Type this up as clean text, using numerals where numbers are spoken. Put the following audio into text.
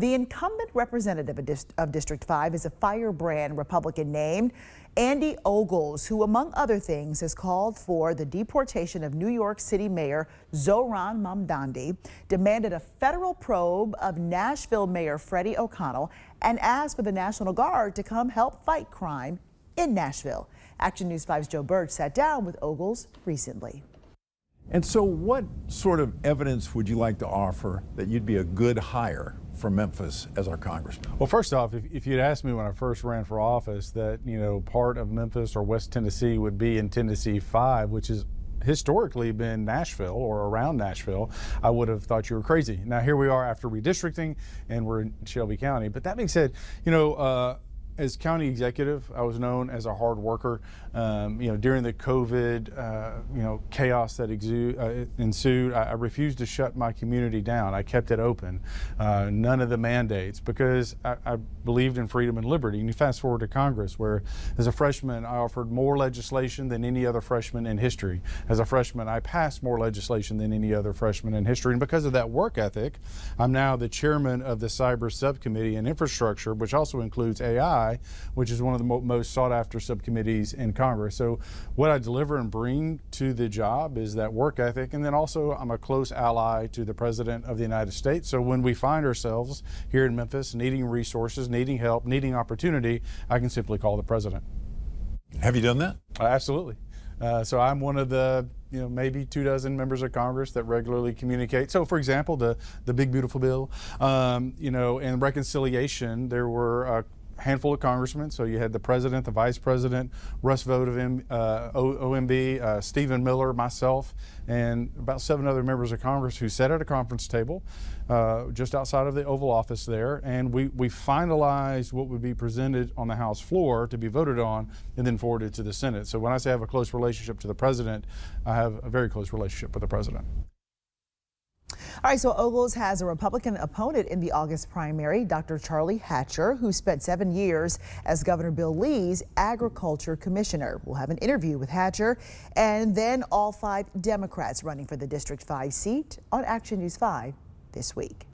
The incumbent representative of District 5 is a firebrand Republican named Andy Ogles, who, among other things, has called for the deportation of New York City Mayor Zohran Mamdani, demanded a federal probe of Nashville Mayor Freddie O'Connell, and asked for the National Guard to come help fight crime in Nashville. Action News 5's Joe Birch sat down with Ogles recently. And so what sort of evidence would you like to offer that you'd be a good hire for Memphis as our congressman? Well, first off, if you'd asked me when I first ran for office that, part of Memphis or West Tennessee would be in Tennessee 5, which has historically been Nashville or around Nashville, I would have thought you were crazy. Now, here we are after redistricting and we're in Shelby County. But that being said, as county executive, I was known as a hard worker. During the COVID, chaos that ensued, I refused to shut my community down. I kept it open. None of the mandates, because I believed in freedom and liberty. And you fast forward to Congress, where as a freshman, I offered more legislation than any other freshman in history. As a freshman, I passed more legislation than any other freshman in history. And because of that work ethic, I'm now the chairman of the Cyber Subcommittee and Infrastructure, which also includes AI, which is one of the most sought after subcommittees in Congress. So what I deliver and bring to the job is that work ethic. And then also I'm a close ally to the President of the United States. So when we find ourselves here in Memphis needing resources, needing help, needing opportunity, I can simply call the President. Have you done that? Absolutely. So I'm one of the maybe 24 members of Congress that regularly communicate. So, for example, the big beautiful bill, and reconciliation, there were a handful of congressmen. So you had the president, the vice president, Russ Vought of OMB, Stephen Miller, myself, and about 7 other members of Congress who sat at a conference table just outside of the Oval Office there, and we finalized what would be presented on the House floor to be voted on and then forwarded to the Senate. So when I say I have a close relationship to the president, I have a very close relationship with the president. All right, so Ogles has a Republican opponent in the August primary, Dr. Charlie Hatcher, who spent 7 years as Governor Bill Lee's agriculture commissioner. We'll have an interview with Hatcher and then all 5 Democrats running for the District 5 seat on Action News 5 this week.